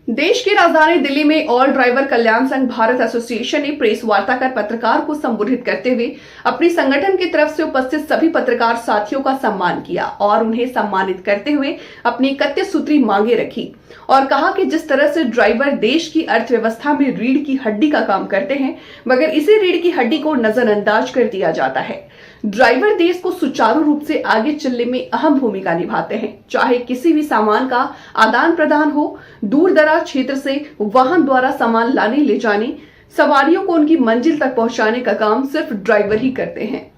देश की राजधानी दिल्ली में ऑल ड्राइवर कल्याण संघ भारत एसोसिएशन ने प्रेस वार्ता कर पत्रकार को संबोधित करते हुए अपनी संगठन की तरफ से उपस्थित सभी पत्रकार साथियों का सम्मान किया और उन्हें सम्मानित करते हुए अपनी 31 सूत्री मांगे रखी और कहा कि जिस तरह से ड्राइवर देश की अर्थव्यवस्था में रीढ़ की हड्डी का काम करते हैं, मगर इसी रीढ़ की हड्डी को नजरअंदाज कर दिया जाता है। ड्राइवर देश को सुचारू रूप से आगे चलने में अहम भूमिका निभाते हैं, चाहे किसी भी सामान का आदान प्रदान हो, दूर दराज क्षेत्र से वाहन द्वारा सामान लाने ले जाने, सवारियों को उनकी मंजिल तक पहुंचाने का काम सिर्फ ड्राइवर ही करते हैं।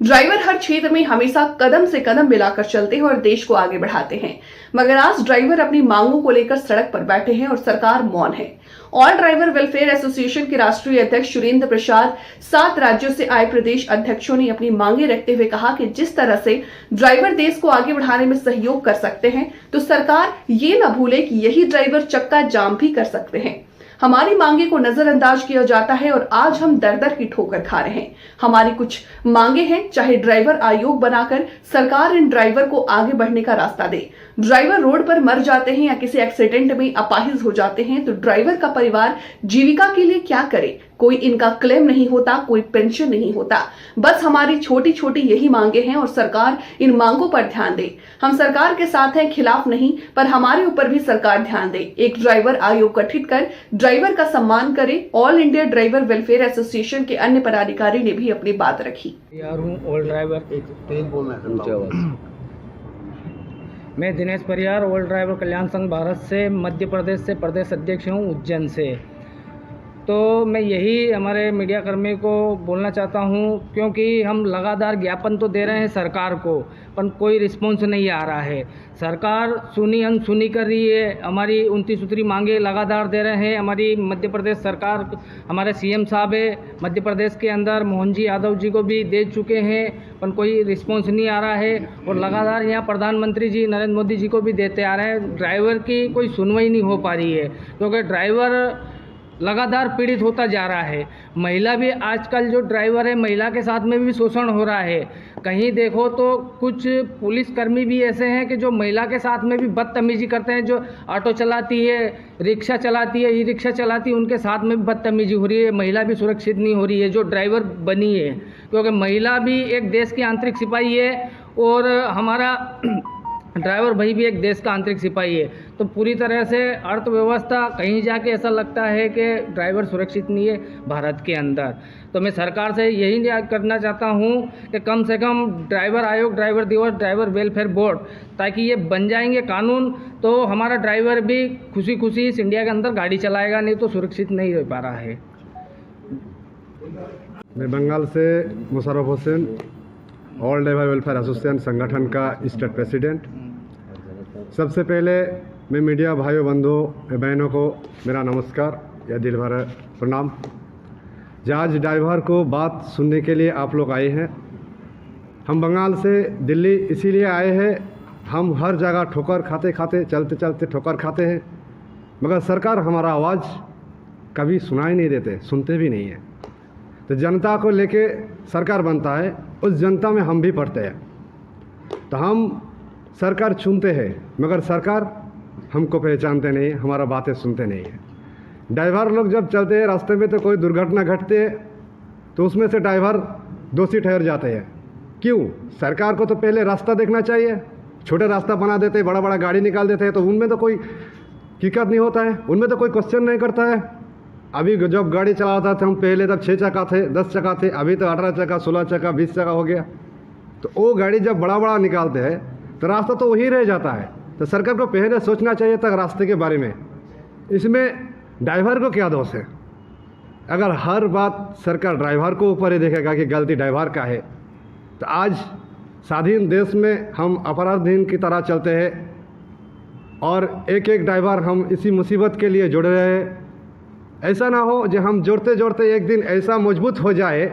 ड्राइवर हर क्षेत्र में हमेशा कदम से कदम मिलाकर चलते हैं और देश को आगे बढ़ाते हैं, मगर आज ड्राइवर अपनी मांगों को लेकर सड़क पर बैठे हैं और सरकार मौन है। ऑल ड्राइवर वेलफेयर एसोसिएशन के राष्ट्रीय अध्यक्ष सुरेंद्र प्रसाद 7 राज्यों से आए प्रदेश अध्यक्षों ने अपनी मांगे रखते हुए कहा कि जिस तरह से ड्राइवर देश को आगे बढ़ाने में सहयोग कर सकते हैं, तो सरकार ये न भूले कि यही ड्राइवर चक्का जाम भी कर सकते हैं। हमारी मांगे को नजरअंदाज किया जाता है और आज हम दर दर की ठोकर खा रहे हैं। हमारी कुछ मांगे हैं, चाहे ड्राइवर आयोग बनाकर सरकार इन ड्राइवर को आगे बढ़ने का रास्ता दे। ड्राइवर रोड पर मर जाते हैं या किसी एक्सीडेंट में अपाहिज हो जाते हैं, तो ड्राइवर का परिवार जीविका के लिए क्या करे? कोई इनका क्लेम नहीं होता, कोई पेंशन नहीं होता। बस हमारी छोटी छोटी यही मांगे हैं और सरकार इन मांगों पर ध्यान दे। हम सरकार के साथ हैं, खिलाफ नहीं, पर हमारे ऊपर भी सरकार ध्यान दे। एक ड्राइवर आयोग गठित कर ड्राइवर का सम्मान करे। All India driver welfare association के अन्य पदाधिकारी ने भी अपनी बात रखी। ऑल ड्राइवर मैं दिनेश परियार, ऑल ड्राइवर कल्याण संघ भारत से मध्य प्रदेश से प्रदेश अध्यक्ष हूँ, उज्जैन से। तो मैं यही हमारे मीडिया कर्मी को बोलना चाहता हूँ, क्योंकि हम लगातार ज्ञापन तो दे रहे हैं सरकार को, पर कोई रिस्पॉन्स नहीं आ रहा है। सरकार सुनी अनसुनी कर रही है। हमारी 29 सूत्री मांगे लगातार दे रहे हैं। हमारी मध्य प्रदेश सरकार, हमारे सीएम साहब है मध्य प्रदेश के अंदर, मोहन जी यादव जी को भी दे चुके हैं, पर कोई रिस्पॉन्स नहीं आ रहा है। और लगातार यहाँ प्रधानमंत्री जी नरेंद्र मोदी जी को भी देते आ रहे हैं। ड्राइवर की कोई सुनवाई नहीं हो पा रही है, क्योंकि ड्राइवर लगातार पीड़ित होता जा रहा है। महिला भी आजकल जो ड्राइवर है, महिला के साथ में भी शोषण हो रहा है। कहीं देखो तो कुछ पुलिसकर्मी भी ऐसे हैं कि जो महिला के साथ में भी बदतमीजी करते हैं। जो ऑटो चलाती है, रिक्शा चलाती है, ई रिक्शा चलाती है, उनके साथ में भी बदतमीजी हो रही है। महिला भी सुरक्षित नहीं हो रही है जो ड्राइवर बनी है, क्योंकि महिला भी एक देश की आंतरिक सिपाही है और हमारा ड्राइवर भाई भी एक देश का आंतरिक सिपाही है। तो पूरी तरह से अर्थव्यवस्था कहीं जाके ऐसा लगता है कि ड्राइवर सुरक्षित नहीं है भारत के अंदर। तो मैं सरकार से यही करना चाहता हूँ कि कम से कम ड्राइवर आयोग, ड्राइवर दिवस, ड्राइवर वेलफेयर बोर्ड, ताकि ये बन जाएंगे कानून, तो हमारा ड्राइवर भी खुशी खुशी इस इंडिया के अंदर गाड़ी चलाएगा, नहीं तो सुरक्षित नहीं रह पा रहा है। मैं बंगाल से Musharraf Hussain, all driver welfare association संगठन का स्टेट प्रेसिडेंट। सबसे पहले मैं मीडिया भाइयों, बंधुओं, बहनों को मेरा नमस्कार या दिल भर प्रणाम। जहाज ड्राइवर को बात सुनने के लिए आप लोग आए हैं। हम बंगाल से दिल्ली इसीलिए आए हैं, हम हर जगह ठोकर खाते खाते, चलते चलते ठोकर खाते हैं, मगर सरकार हमारा आवाज़ कभी सुनाई नहीं देते, सुनते भी नहीं है। तो जनता को लेके सरकार बनता है, उस जनता में हम भी पढ़ते हैं। तो हम सरकार चुनते हैं, मगर सरकार हमको पहचानते नहीं, हमारा बातें सुनते नहीं है। ड्राइवर लोग जब चलते हैं रास्ते में तो कोई दुर्घटना घटती है तो उसमें से ड्राइवर दोषी ठहर जाते हैं। क्यों? सरकार को तो पहले रास्ता देखना चाहिए। छोटे रास्ता बना देते हैं, बड़ा बड़ा गाड़ी निकाल देते हैं, तो उनमें तो कोई दिक्कत नहीं होता है, उनमें तो कोई क्वेश्चन नहीं करता है। अभी जब गाड़ी चलाता था हम पहले, तब 6 चक्का थे, 10 चक्का थे, अभी तो 18 चक्का, 16 चक्का, 20 चक्का हो गया। तो वो गाड़ी जब बड़ा बड़ा निकालते हैं तो रास्ता तो वही रह जाता है। तो सरकार को पहले सोचना चाहिए था रास्ते के बारे में। इसमें ड्राइवर को क्या दोष है? अगर हर बात सरकार ड्राइवर को ऊपर ही देखेगा कि गलती ड्राइवर का है, तो आज स्वाधीन देश में हम अपराधीन की तरह चलते हैं और एक एक ड्राइवर हम इसी मुसीबत के लिए जुड़ रहे हैं। ऐसा ना हो जो हम जोड़ते जोड़ते एक दिन ऐसा मजबूत हो जाए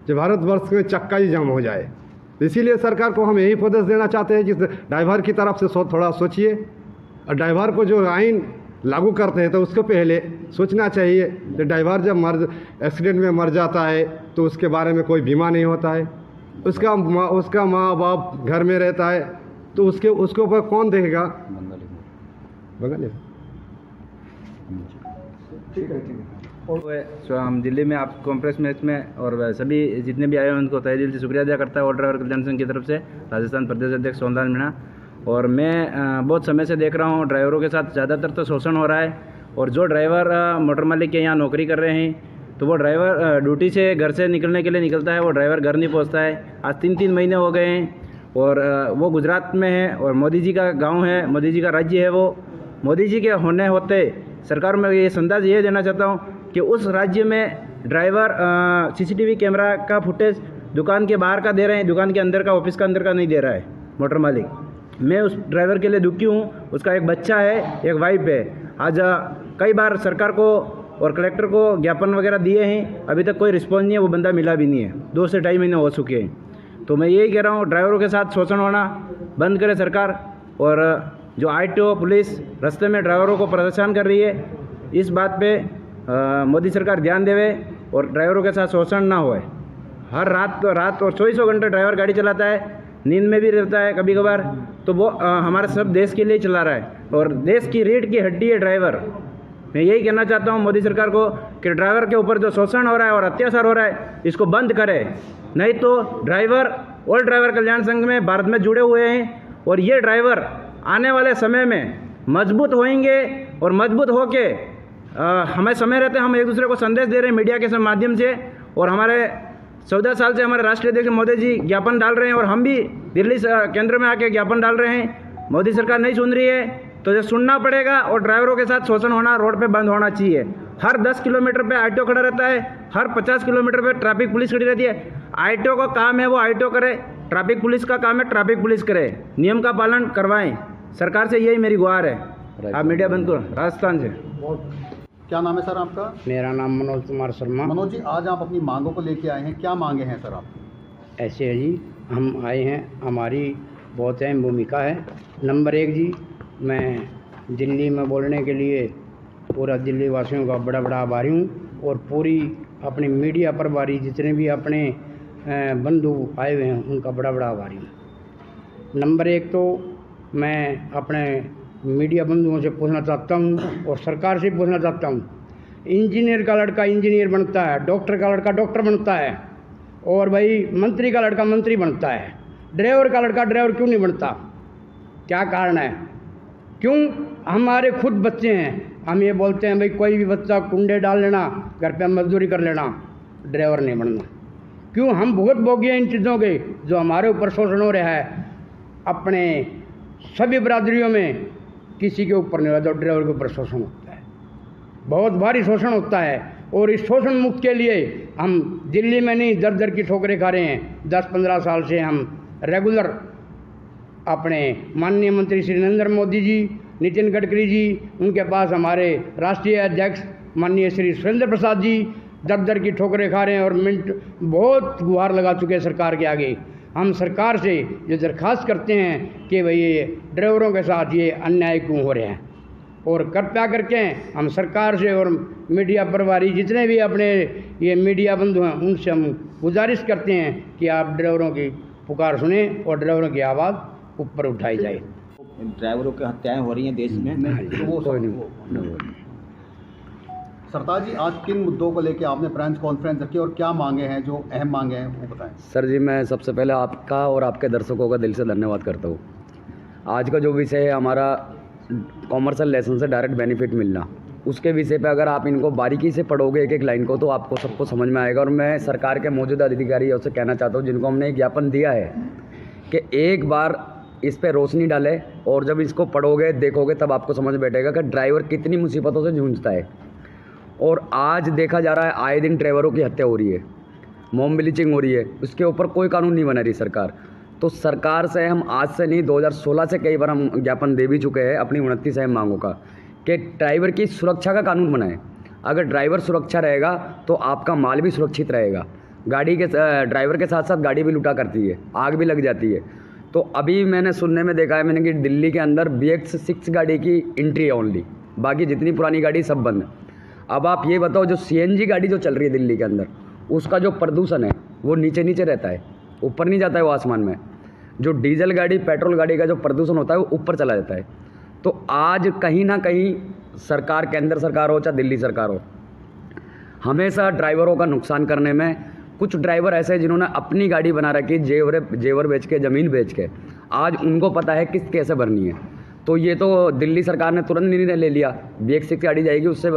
जो भारतवर्ष में चक्का ही जाम हो जाए। इसीलिए सरकार को हम यही उपदेश देना चाहते हैं कि ड्राइवर की तरफ से थोड़ा सोचिए, और ड्राइवर को जो आइन लागू करते हैं तो उसको पहले सोचना चाहिए कि ड्राइवर जब एक्सीडेंट में मर जाता है तो उसके बारे में कोई बीमा नहीं होता है। उसका माँ बाप घर में रहता है, तो उसके ऊपर कौन देखेगा? बंगाली ठीक है। तो हम दिल्ली में आप कॉन्फ्रेंस मैच में और सभी जितने भी आए हैं उनको तहे दिल से शुक्रिया अदा करता है ऑल ड्राइवर कल्याण संघ की तरफ से, राजस्थान प्रदेश अध्यक्ष सोमनाथ मीणा। और मैं बहुत समय से देख रहा हूँ ड्राइवरों के साथ ज़्यादातर तो शोषण हो रहा है। और जो ड्राइवर मोटर मालिक के यहाँ नौकरी कर रहे हैं तो वो ड्राइवर ड्यूटी से घर से निकलने के लिए निकलता है, वो ड्राइवर घर नहीं पहुँचता है। आज 3-3 महीने हो गए हैं और वो गुजरात में है और मोदी जी का गाँव है, मोदी जी का राज्य है। वो मोदी जी के होने होते सरकार में ये संदेश ये देना चाहता हूँ कि उस राज्य में ड्राइवर CCTV कैमरा का फुटेज दुकान के बाहर का दे रहे हैं, दुकान के अंदर का, ऑफिस का अंदर का नहीं दे रहा है मोटर मालिक। मैं उस ड्राइवर के लिए दुखी हूँ। उसका एक बच्चा है, एक वाइफ है। आज कई बार सरकार को और कलेक्टर को ज्ञापन वगैरह दिए हैं, अभी तक कोई रिस्पॉन्स नहीं है, वो बंदा मिला भी नहीं है। 2 से 2.5 महीने हो चुके हैं। तो मैं यही कह रहा हूँ ड्राइवरों के साथ शोषण होना बंद करे सरकार। और जो ITO पुलिस रास्ते में ड्राइवरों को परेशान कर रही है, इस बात पे मोदी सरकार ध्यान देवे और ड्राइवरों के साथ शोषण ना होए। हर रात और 24 घंटे ड्राइवर गाड़ी चलाता है, नींद में भी रहता है कभी कभार, तो वो हमारे सब देश के लिए चला रहा है और देश की रीढ़ की हड्डी है ड्राइवर। मैं यही कहना चाहता हूँ मोदी सरकार को कि ड्राइवर के ऊपर जो शोषण हो रहा है और अत्याचार हो रहा है इसको बंद करे, नहीं तो ड्राइवर ऑल ड्राइवर कल्याण संघ में भारत में जुड़े हुए हैं और ये ड्राइवर आने वाले समय में मजबूत होंगे और मजबूत होके हमें समय रहते हम एक दूसरे को संदेश दे रहे हैं मीडिया के माध्यम से। और हमारे 14 साल से हमारे राष्ट्रीय अध्यक्ष मोदी जी ज्ञापन डाल रहे हैं और हम भी दिल्ली केंद्र में आके ज्ञापन डाल रहे हैं। मोदी सरकार नहीं सुन रही है तो ये सुनना पड़ेगा और ड्राइवरों के साथ शोषण होना रोड पे बंद होना चाहिए। हर 10 किलोमीटर पे ITO खड़ा रहता है, हर 50 किलोमीटर पे ट्रैफिक पुलिस खड़ी रहती है। ITO का काम है वो ITO करे, ट्रैफिक पुलिस का काम है ट्रैफिक पुलिस करे, नियम का पालन करवाएं। सरकार से यही मेरी गुहार है। आप मीडिया बंद करो। राजस्थान से क्या नाम है सर आपका? मेरा नाम मनोज कुमार शर्मा। मनोज जी, आज आप अपनी मांगों को लेके आए हैं, क्या मांगे हैं सर आपकी? ऐसे है जी, हम आए हैं, हमारी बहुत अहम भूमिका है। नंबर 1 जी, मैं दिल्ली में बोलने के लिए पूरा दिल्ली वासियों का बड़ा बड़ा आभारी हूँ और पूरी अपनी मीडिया प्रभारी जितने भी अपने बंधु आए हुए हैं उनका बड़ा बड़ा आभारी हूँ। नंबर 1 तो मैं अपने मीडिया बंधुओं से पूछना चाहता हूँ और सरकार से पूछना चाहता हूँ, इंजीनियर का लड़का इंजीनियर बनता है, डॉक्टर का लड़का डॉक्टर बनता है और भाई मंत्री का लड़का मंत्री बनता है, ड्राइवर का लड़का ड्राइवर क्यों नहीं बनता? क्या कारण है? क्यों? हमारे खुद बच्चे हैं, हम ये बोलते हैं भाई कोई भी बच्चा कुंडे डाल लेना, घर पे मजदूरी कर लेना, ड्राइवर नहीं बनना। क्यों? हम भुगत भोगी हैं इन चीज़ों के, जो हमारे ऊपर शोषण हो रहा है। अपने सभी बरादरियों में किसी के ऊपर नहीं होता, तो ड्राइवर के ऊपर शोषण होता है, बहुत भारी शोषण होता है। और इस शोषण मुक्त के लिए हम दिल्ली में नहीं दर दर की ठोकरें खा रहे हैं। 10-15 साल से हम रेगुलर अपने माननीय मंत्री श्री नरेंद्र मोदी जी, नितिन गडकरी जी, उनके पास हमारे राष्ट्रीय अध्यक्ष माननीय श्री सुरेंद्र प्रसाद जी दर दर की ठोकरें खा रहे हैं और मिनट बहुत गुहार लगा चुके हैं सरकार के आगे। हम सरकार से ये दरख्वास्त करते हैं कि भाई ये ड्राइवरों के साथ ये अन्याय क्यों हो रहे हैं, और कृपया करके हम सरकार से और मीडिया प्रभारी जितने भी अपने ये मीडिया बंधु हैं उनसे हम गुजारिश करते हैं कि आप ड्राइवरों की पुकार सुने और ड्राइवरों की आवाज़ ऊपर उठाई जाए। ड्राइवरों की हत्याएं हो रही हैं देश में, तो वो सरताज जी, आज किन मुद्दों को लेके आपने प्रेस कॉन्फ्रेंस रखी और क्या मांगे हैं, जो अहम मांगे हैं वो बताएं। सर जी, मैं सबसे पहले आपका और आपके दर्शकों का दिल से धन्यवाद करता हूँ। आज का जो विषय है हमारा कॉमर्शियल लाइसेंस से डायरेक्ट बेनिफिट मिलना, उसके विषय पे अगर आप इनको बारीकी से पढ़ोगे एक एक लाइन को तो आपको सबको समझ में आएगा। और मैं सरकार के मौजूदा अधिकारियों से कहना चाहता हूँ जिनको हमने ज्ञापन दिया है कि एक बार इस पे रोशनी डाले और जब इसको पढ़ोगे देखोगे तब आपको समझ बैठेगा कि ड्राइवर कितनी मुसीबतों से जूझता है। और आज देखा जा रहा है आए दिन ड्राइवरों की हत्या हो रही है, मॉब ब्लीचिंग हो रही है, उसके ऊपर कोई कानून नहीं बना रही सरकार। तो सरकार से हम आज से नहीं 2016 से कई बार हम ज्ञापन दे भी चुके हैं अपनी 29 अहम मांगों का कि ड्राइवर की सुरक्षा का कानून बनाएं। अगर ड्राइवर सुरक्षा रहेगा तो आपका माल भी सुरक्षित रहेगा। गाड़ी के ड्राइवर के साथ साथ गाड़ी भी लुटा करती है, आग भी लग जाती है। तो अभी मैंने सुनने में देखा है मैंने कि दिल्ली के अंदर BX6 गाड़ी की एंट्री है ओनली, बाकी जितनी पुरानी गाड़ी सब बंद है। अब आप ये बताओ जो CNG गाड़ी जो चल रही है दिल्ली के अंदर, उसका जो प्रदूषण है वो नीचे नीचे रहता है, ऊपर नहीं जाता है वो आसमान में। जो डीजल गाड़ी पेट्रोल गाड़ी का जो प्रदूषण होता है वो ऊपर चला जाता है। तो आज कहीं ना कहीं सरकार, केंद्र सरकार हो चाहे दिल्ली सरकार हो, हमेशा ड्राइवरों का नुकसान करने में कुछ ड्राइवर ऐसे हैं जिन्होंने अपनी गाड़ी बना रखी जेवर बेच के, ज़मीन बेच के। आज उनको पता है किस्त कैसे भरनी है। तो ये तो दिल्ली सरकार ने तुरंत निर्णय ले लिया, BX6 गाड़ी जाएगी, उससे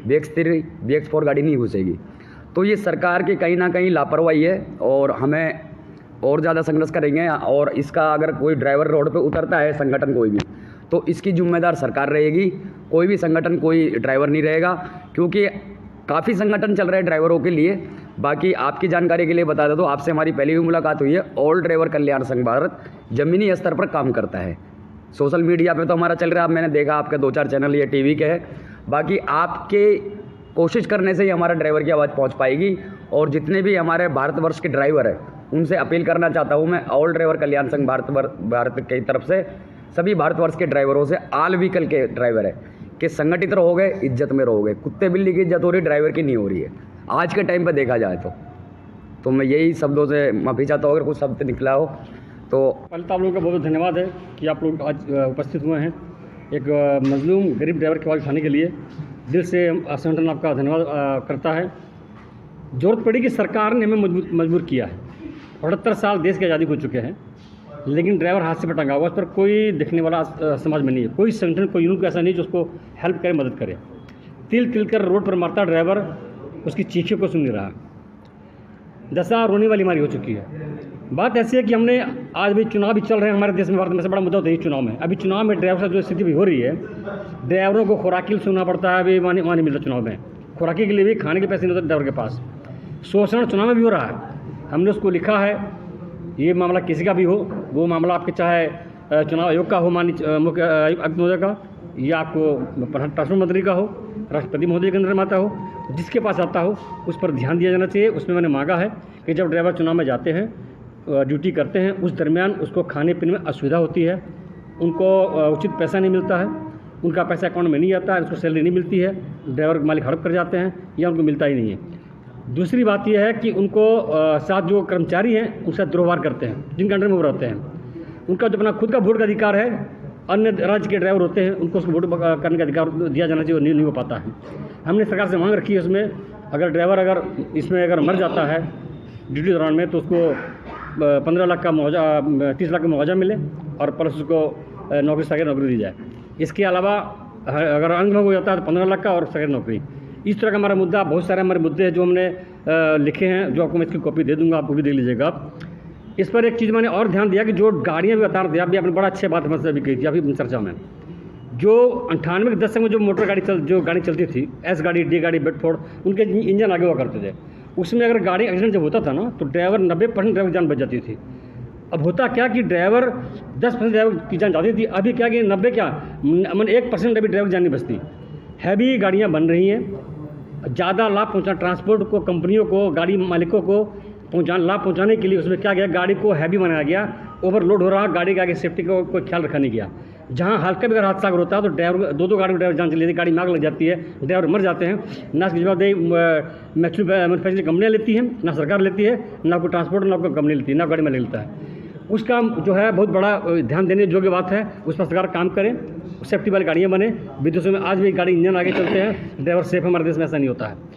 BX4 गाड़ी नहीं घुसेगी। तो ये सरकार की कहीं ना कहीं लापरवाही है और हमें और ज़्यादा संघर्ष करेंगे। और इसका अगर कोई ड्राइवर रोड पे उतरता है, संगठन कोई भी, तो इसकी जिम्मेदार सरकार रहेगी, कोई भी संगठन कोई ड्राइवर नहीं रहेगा, क्योंकि काफ़ी संगठन चल रहे हैं ड्राइवरों के लिए। बाकी आपकी जानकारी के लिए बता दें तो आपसे हमारी पहली भी मुलाकात हुई है। ऑल ड्राइवर कल्याण संघ भारत ज़मीनी स्तर पर काम करता है। सोशल मीडिया पे तो हमारा चल रहा है, मैंने देखा आपके 2-4 चैनल ये TV के हैं। बाकी आपके कोशिश करने से ही हमारा ड्राइवर की आवाज़ पहुंच पाएगी। और जितने भी हमारे भारतवर्ष के ड्राइवर हैं उनसे अपील करना चाहता हूं मैं, ऑल ड्राइवर कल्याण संघ भारत की तरफ से सभी भारतवर्ष के ड्राइवरों से, ऑल व्हीकल के ड्राइवर है कि संगठित रहोगे, इज्जत में रहोगे। कुत्ते बिल्ली की इज्जत हो रही, ड्राइवर की नहीं हो रही है आज के टाइम पर देखा जाए तो मैं यही शब्दों से माफ़ी चाहता हूँ अगर कुछ शब्द निकला हो तो। पहले तो आप लोगों का बहुत बहुत धन्यवाद है कि आप लोग आज उपस्थित हुए हैं एक मजलूम गरीब ड्राइवर की आवाज़ उठाने के लिए। दिल से संगठन आपका धन्यवाद करता है। जरूरत पड़ी कि सरकार ने हमें मजबूर किया है। 78 साल देश की आज़ादी हो चुके हैं, लेकिन ड्राइवर हाथ से पर टंगा हुआ, उस पर कोई देखने वाला समाज में नहीं है। कोई संगठन, कोई यूनिट ऐसा नहीं जो उसको हेल्प करे, मदद करे। तिल कर रोड पर मरता ड्राइवर, उसकी चीखों को सुन नहीं रहा। दशा रोने वाली हमारी हो चुकी है। बात ऐसी है कि हमने आज भी चुनाव भी चल रहे हैं हमारे देश में, भारत में से बड़ा मुद्दा होता है चुनाव में। अभी चुनाव में ड्राइवर से जो स्थिति भी हो रही है, ड्राइवरों को खुराकी सुनना पड़ता है। अभी वहाँ नहीं मिलता चुनाव में, खुराकी के लिए भी खाने के पैसे नहीं होते ड्राइवर के पास। शोषण चुनाव में भी हो रहा है। हमने उसको लिखा है, ये मामला किसी का भी हो, वो मामला आपके चाहे चुनाव आयोग का हो, माननीय मुख्य आयुक्त महोदय का, या आपको ट्रांसपोर्ट मंत्री का हो, राष्ट्रपति महोदय के अंदर में आता हो, जिसके पास आता हो उस पर ध्यान दिया जाना चाहिए। उसमें मैंने मांगा है कि जब ड्राइवर चुनाव में जाते हैं, ड्यूटी करते हैं, उस दरमियान उसको खाने पीने में असुविधा होती है, उनको उचित पैसा नहीं मिलता है, उनका पैसा अकाउंट में नहीं आता है, उसको सैलरी नहीं मिलती है, ड्राइवर मालिक हड़प कर जाते हैं या उनको मिलता ही नहीं है। दूसरी बात यह है कि उनको साथ जो कर्मचारी हैं उनसे दुर्व्यवहार करते हैं, जिनके अंडर में वो रहते हैं। उनका जो अपना खुद का वोट का अधिकार है, अन्य राज्य के ड्राइवर होते हैं उनको उसको वोट करने का अधिकार दिया जाना चाहिए, वो नहीं हो पाता है। हमने सरकार से मांग रखी है उसमें, अगर ड्राइवर अगर इसमें अगर मर जाता है ड्यूटी दौरान में, तो उसको 15 लाख का मुआवजा, 30 लाख का मुआवजा मिले और प्लस उसको नौकरी, सरकारी नौकरी दी जाए। इसके अलावा अगर अंग भंग हो जाता है तो 15 लाख का और सरकारी नौकरी। इस तरह का हमारा मुद्दा, बहुत सारे हमारे मुद्दे हैं जो हमने लिखे हैं, जो आपको मैं इसकी कॉपी दे दूंगा, आपको भी देख लीजिएगा आप। इस पर एक चीज़ मैंने और ध्यान दिया कि जो गाड़ियाँ भी बता रहे थे, अभी आपने बड़ा अच्छी बात हमसे अभी कही थी अभी चर्चा में, जो 98 के दशक में जो मोटर गाड़ी जो गाड़ी चलती थी, एस गाड़ी, डी गाड़ी, बेडफोर्ड, उनके इंजन आगे हुआ करते थे। उसमें अगर गाड़ी एक्सीडेंट जब होता था ना, तो ड्राइवर 90% ड्राइवर जान बच जाती थी। अब होता क्या कि ड्राइवर 10% ड्राइवर की जान जाती थी, अभी क्या कि 90 क्या 1% अभी ड्राइवर जान नहीं बचती। हैवी गाड़ियाँ बन रही हैं, ज़्यादा लाभ पहुँचा ट्रांसपोर्ट को, कंपनियों को, गाड़ी मालिकों को लाभ पहुँचाने के लिए उसमें क्या गया, गाड़ी को हैवी बनाया गया, ओवरलोड हो रहा, गाड़ी का आगे सेफ्टी का कोई ख्याल रखा नहीं गया। जहाँ हल्का भी अगर हादसा अगर होता है तो ड्राइवर दो गाड़ी ड्राइवर जान चली जाती है, गाड़ी में आग लग जाती है, ड्राइवर मर जाते हैं। ना इसकी जवाबदेही मैन्युफैक्चरिंग कंपनियाँ लेती हैं, ना सरकार लेती है, ना कोई ट्रांसपोर्ट, ना कोई कंपनी लेती है, ना गाड़ी में लेता है। उसका जो है बहुत बड़ा ध्यान देने योग्य बात है, उस पर सरकार काम करे, सेफ्टी वाली गाड़ियाँ बने। विदेशों में आज भी गाड़ी इंजन आगे चलते हैं, ड्राइवर सेफ हमारे देश में ऐसा नहीं होता है।